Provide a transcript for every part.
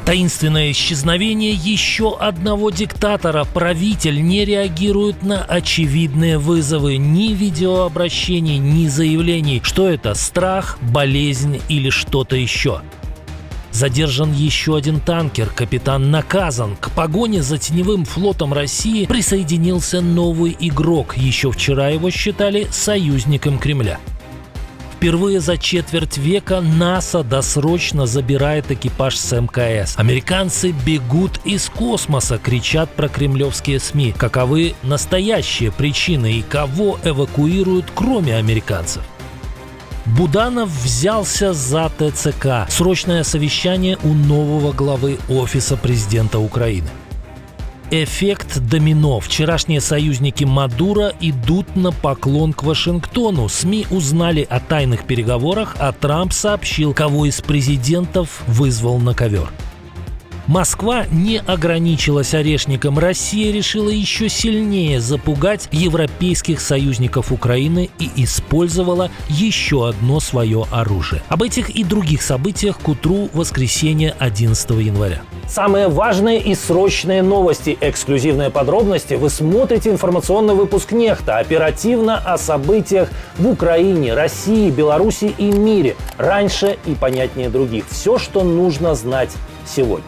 Таинственное исчезновение еще одного диктатора. Правитель не реагирует на очевидные вызовы. Ни видеообращений, ни заявлений. Что это? Страх, болезнь или что-то еще? Задержан еще один танкер. Капитан наказан. К погоне за теневым флотом России присоединился новый игрок. Еще вчера его считали союзником Кремля. Впервые за четверть века НАСА досрочно забирает экипаж с МКС. Американцы бегут из космоса, кричат прокремлевские СМИ. Каковы настоящие причины и кого эвакуируют, кроме американцев? Буданов взялся за ТЦК. Срочное совещание у нового главы Офиса президента Украины. Эффект домино. Вчерашние союзники Мадуро идут на поклон к Вашингтону. СМИ узнали о тайных переговорах, а Трамп сообщил, кого из президентов вызвал на ковер. Москва не ограничилась орешником. Россия решила еще сильнее запугать европейских союзников Украины и использовала еще одно свое оружие. Об этих и других событиях к утру воскресенья 11 января. Самые важные и срочные новости, эксклюзивные подробности. Вы смотрите информационный выпуск «Нехта». Оперативно о событиях в Украине, России, Беларуси и мире. Раньше и понятнее других. Все, что нужно знать сегодня.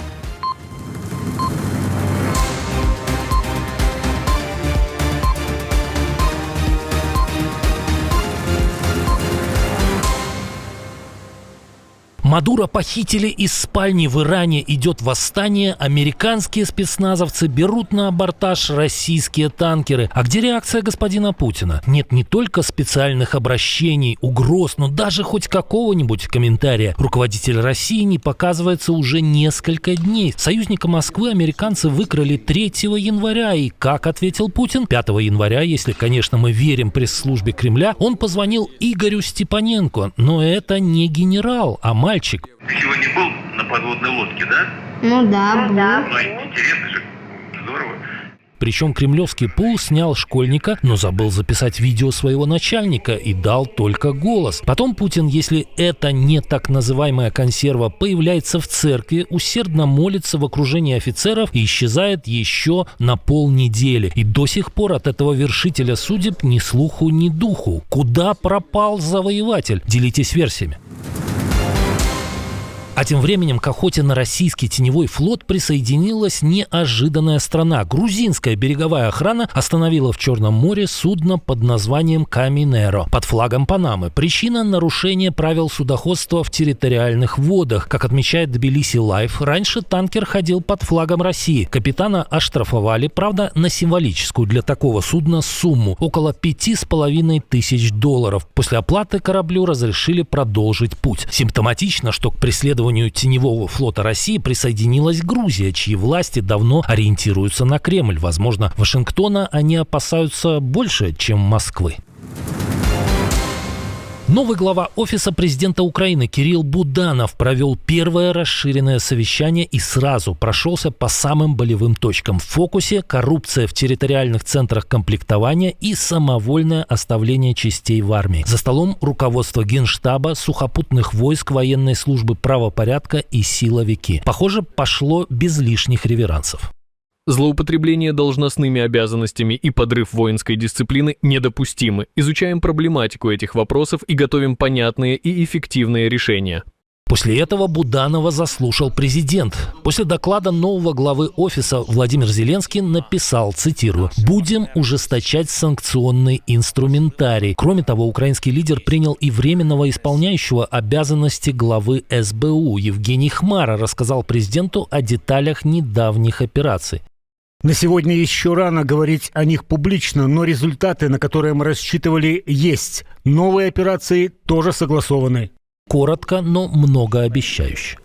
Мадуро похитили из спальни в Иране. Идет восстание. Американские спецназовцы берут на абортаж российские танкеры. А где реакция господина Путина? Нет не только специальных обращений, угроз, но даже хоть какого-нибудь комментария. Руководитель России не показывается уже несколько дней. Союзника Москвы американцы выкрали 3 января. И как ответил Путин? 5 января, если, конечно, мы верим пресс-службе Кремля, он позвонил Игорю Степаненко. Но это не генерал, а мальчик. Ты сегодня был на подводной лодке, да? Ну да, был. Ну, интересно же, здорово. Причем кремлевский пул снял школьника, но забыл записать видео своего начальника и дал только голос. Потом Путин, если это не так называемая консерва, появляется в церкви, усердно молится в окружении офицеров и исчезает еще на полнедели. И до сих пор от этого вершителя судеб ни слуху, ни духу. Куда пропал завоеватель? Делитесь версиями. А тем временем к охоте на российский теневой флот присоединилась неожиданная страна. Грузинская береговая охрана остановила в Черном море судно под названием «Каминеро» под флагом Панамы. Причина – нарушение правил судоходства в территориальных водах. Как отмечает Тбилиси Лайф, раньше танкер ходил под флагом России. Капитана оштрафовали, правда, на символическую для такого судна сумму – около $5500. После оплаты кораблю разрешили продолжить путь. Симптоматично, что к преследованию теневого флота России присоединилась Грузия, чьи власти давно ориентируются на Кремль. Возможно, Вашингтона они опасаются больше, чем Москвы. Новый глава Офиса президента Украины Кирилл Буданов провел первое расширенное совещание и сразу прошелся по самым болевым точкам. В фокусе коррупция в территориальных центрах комплектования и самовольное оставление частей в армии. За столом руководство Генштаба, сухопутных войск, военной службы правопорядка и силовики. Похоже, пошло без лишних реверансов. Злоупотребление должностными обязанностями и подрыв воинской дисциплины недопустимы. Изучаем проблематику этих вопросов и готовим понятные и эффективные решения. После этого Буданова заслушал президент. После доклада нового главы офиса Владимир Зеленский написал, цитирую, «Будем ужесточать санкционный инструментарий». Кроме того, украинский лидер принял и временного исполняющего обязанности главы СБУ. Евгений Хмара рассказал президенту о деталях недавних операций. На сегодня еще рано говорить о них публично, но результаты, на которые мы рассчитывали, есть. Новые операции тоже согласованы. Коротко, но многообещающе.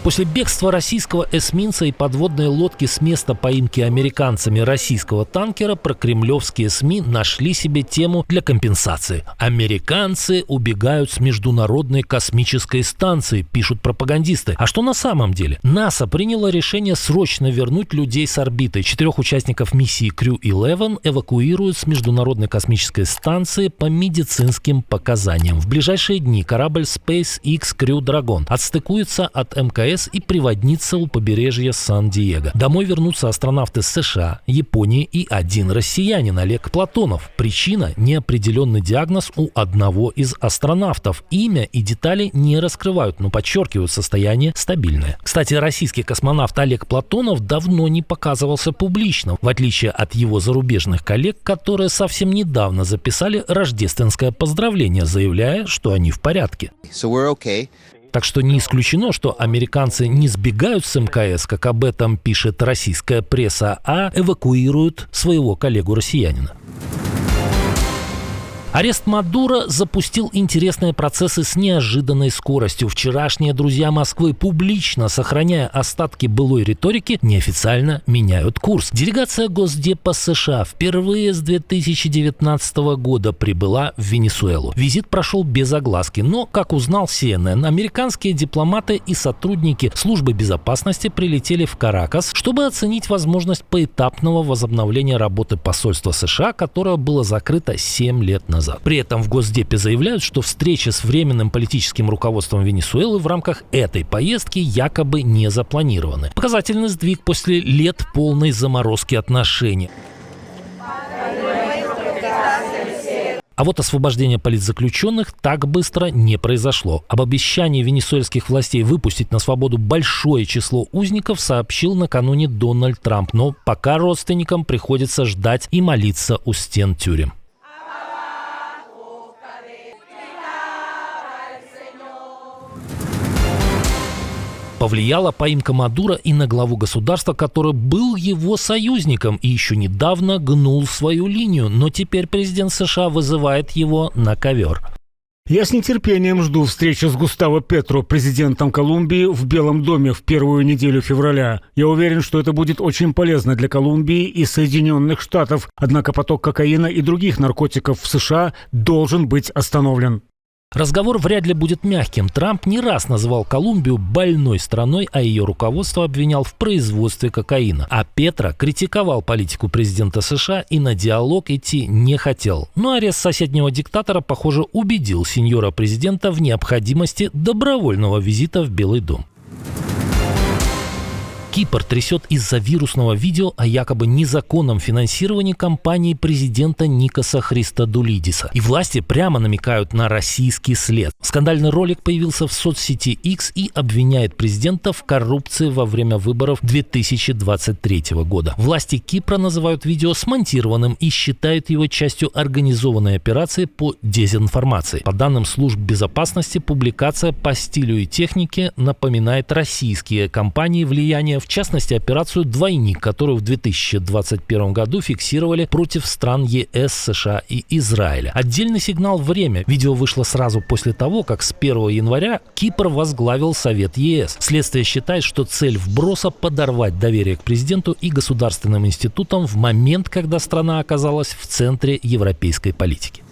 После бегства российского эсминца и подводной лодки с места поимки американцами российского танкера прокремлевские СМИ нашли себе тему для компенсации. Американцы убегают с международной космической станции, пишут пропагандисты. А что на самом деле? НАСА приняло решение срочно вернуть людей с орбиты. 4 участников миссии Crew-11 эвакуируют с международной космической станции по медицинским показаниям. В ближайшие дни корабль SpaceX Crew Dragon отстыкуется от МКС и приводнится у побережья Сан-Диего. Домой вернутся астронавты США, Японии и один россиянин Олег Платонов. Причина – неопределенный диагноз у одного из астронавтов. Имя и детали не раскрывают, но подчеркивают, состояние стабильное. Кстати, российский космонавт Олег Платонов давно не показывался публично, в отличие от его зарубежных коллег, которые совсем недавно записали рождественское поздравление, заявляя, что они в порядке. Так что не исключено, что американцы не сбегают с МКС, как об этом пишет российская пресса, а эвакуируют своего коллегу-россиянина. Арест Мадуро запустил интересные процессы с неожиданной скоростью. Вчерашние друзья Москвы, публично сохраняя остатки былой риторики, неофициально меняют курс. Делегация Госдепа США впервые с 2019 года прибыла в Венесуэлу. Визит прошел без огласки, но, как узнал CNN, американские дипломаты и сотрудники службы безопасности прилетели в Каракас, чтобы оценить возможность поэтапного возобновления работы посольства США, которое было закрыто 7 лет назад. При этом в Госдепе заявляют, что встреча с временным политическим руководством Венесуэлы в рамках этой поездки якобы не запланированы. Показательный сдвиг после лет полной заморозки отношений. А вот освобождение политзаключенных так быстро не произошло. Об обещании венесуэльских властей выпустить на свободу большое число узников сообщил накануне Дональд Трамп. Но пока родственникам приходится ждать и молиться у стен тюрем. Повлияла поимка Мадуро и на главу государства, который был его союзником и еще недавно гнул свою линию, но теперь президент США вызывает его на ковер. Я с нетерпением жду встречи с Густаво Петро, президентом Колумбии, в Белом доме в первую неделю февраля. Я уверен, что это будет очень полезно для Колумбии и Соединенных Штатов, однако поток кокаина и других наркотиков в США должен быть остановлен. Разговор вряд ли будет мягким. Трамп не раз называл Колумбию больной страной, а ее руководство обвинял в производстве кокаина. А Петро критиковал политику президента США и на диалог идти не хотел. Но арест соседнего диктатора, похоже, убедил сеньора президента в необходимости добровольного визита в Белый дом. Кипр трясет из-за вирусного видео о якобы незаконном финансировании кампании президента Никоса Христодулидиса. И власти прямо намекают на российский след. Скандальный ролик появился в соцсети X и обвиняет президента в коррупции во время выборов 2023 года. Власти Кипра называют видео смонтированным и считают его частью организованной операции по дезинформации. По данным служб безопасности, публикация по стилю и технике напоминает российские кампании влияния, в частности, операцию «Двойник», которую в 2021 году фиксировали против стран ЕС, США и Израиля. Отдельный сигнал — время. Видео вышло сразу после того, как с 1 января Кипр возглавил Совет ЕС. Следствие считает, что цель вброса — подорвать доверие к президенту и государственным институтам в момент, когда страна оказалась в центре европейской политики.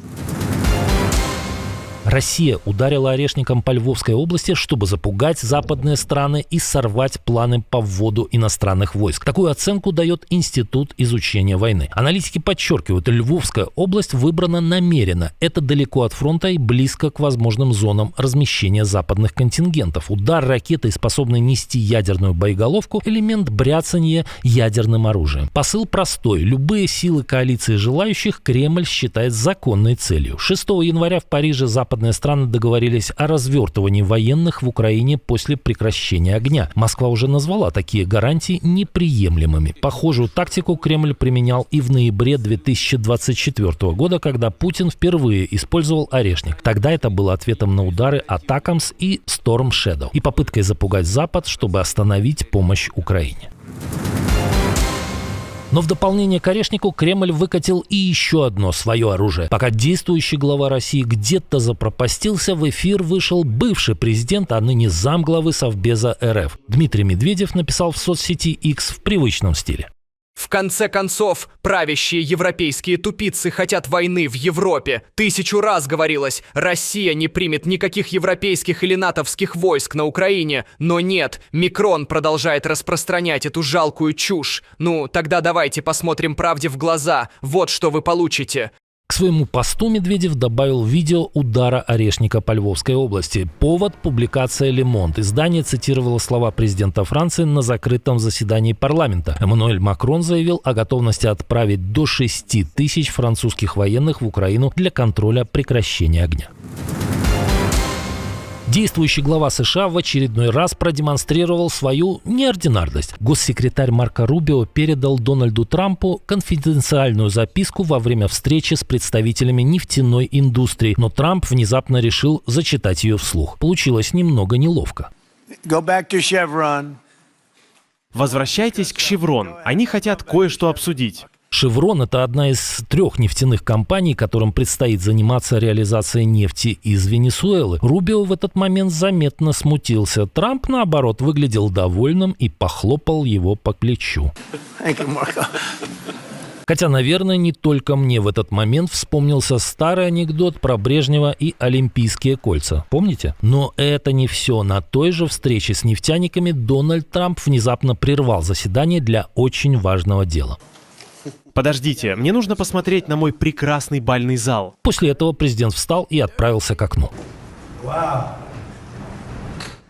Россия ударила орешником по Львовской области, чтобы запугать западные страны и сорвать планы по вводу иностранных войск. Такую оценку дает Институт изучения войны. Аналитики подчеркивают, Львовская область выбрана намеренно. Это далеко от фронта и близко к возможным зонам размещения западных контингентов. Удар ракетой, способной нести ядерную боеголовку, элемент бряцания ядерным оружием. Посыл простой. Любые силы коалиции желающих Кремль считает законной целью. 6 января в Париже западные страны договорились о развертывании военных в Украине после прекращения огня. Москва уже назвала такие гарантии неприемлемыми. Похожую тактику Кремль применял и в ноябре 2024 года, когда Путин впервые использовал орешник. Тогда это было ответом на удары Атакамс и Storm Shadow и попыткой запугать Запад, чтобы остановить помощь Украине. Но в дополнение к Орешнику Кремль выкатил и еще одно свое оружие. Пока действующий глава России где-то запропастился, в эфир вышел бывший президент, а ныне замглавы Совбеза РФ. Дмитрий Медведев написал в соцсети X в привычном стиле. В конце концов, правящие европейские тупицы хотят войны в Европе. 1000 раз говорилось, Россия не примет никаких европейских или натовских войск на Украине. Но нет, Микрон продолжает распространять эту жалкую чушь. Ну, тогда давайте посмотрим правде в глаза. Вот что вы получите. К своему посту Медведев добавил видео удара Орешника по Львовской области. Повод – публикация «Le Monde». Издание цитировало слова президента Франции на закрытом заседании парламента. Эммануэль Макрон заявил о готовности отправить до 6000 французских военных в Украину для контроля прекращения огня. Действующий глава США в очередной раз продемонстрировал свою неординарность. Госсекретарь Марко Рубио передал Дональду Трампу конфиденциальную записку во время встречи с представителями нефтяной индустрии, но Трамп внезапно решил зачитать ее вслух. Получилось немного неловко. Возвращайтесь к Chevron. Они хотят кое-что обсудить. «Шеврон» — это одна из 3 нефтяных компаний, которым предстоит заниматься реализацией нефти из Венесуэлы. Рубио в этот момент заметно смутился. Трамп, наоборот, выглядел довольным и похлопал его по плечу. Хотя, наверное, не только мне в этот момент вспомнился старый анекдот про Брежнева и Олимпийские кольца. Помните? Но это не все. На той же встрече с нефтяниками Дональд Трамп внезапно прервал заседание для очень важного дела. Подождите, мне нужно посмотреть на мой прекрасный бальный зал. После этого президент встал и отправился к окну.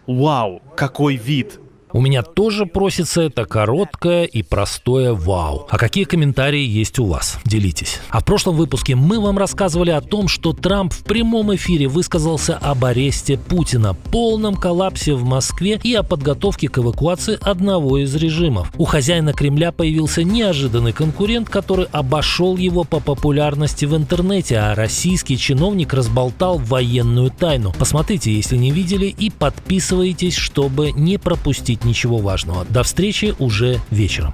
Вау, какой вид! У меня тоже просится это короткое и простое «вау». А какие комментарии есть у вас? Делитесь. А в прошлом выпуске мы вам рассказывали о том, что Трамп в прямом эфире высказался об аресте Путина, полном коллапсе в Москве и о подготовке к эвакуации одного из режимов. У хозяина Кремля появился неожиданный конкурент, который обошел его по популярности в интернете, а российский чиновник разболтал военную тайну. Посмотрите, если не видели, и подписывайтесь, чтобы не пропустить ничего важного. До встречи уже вечером.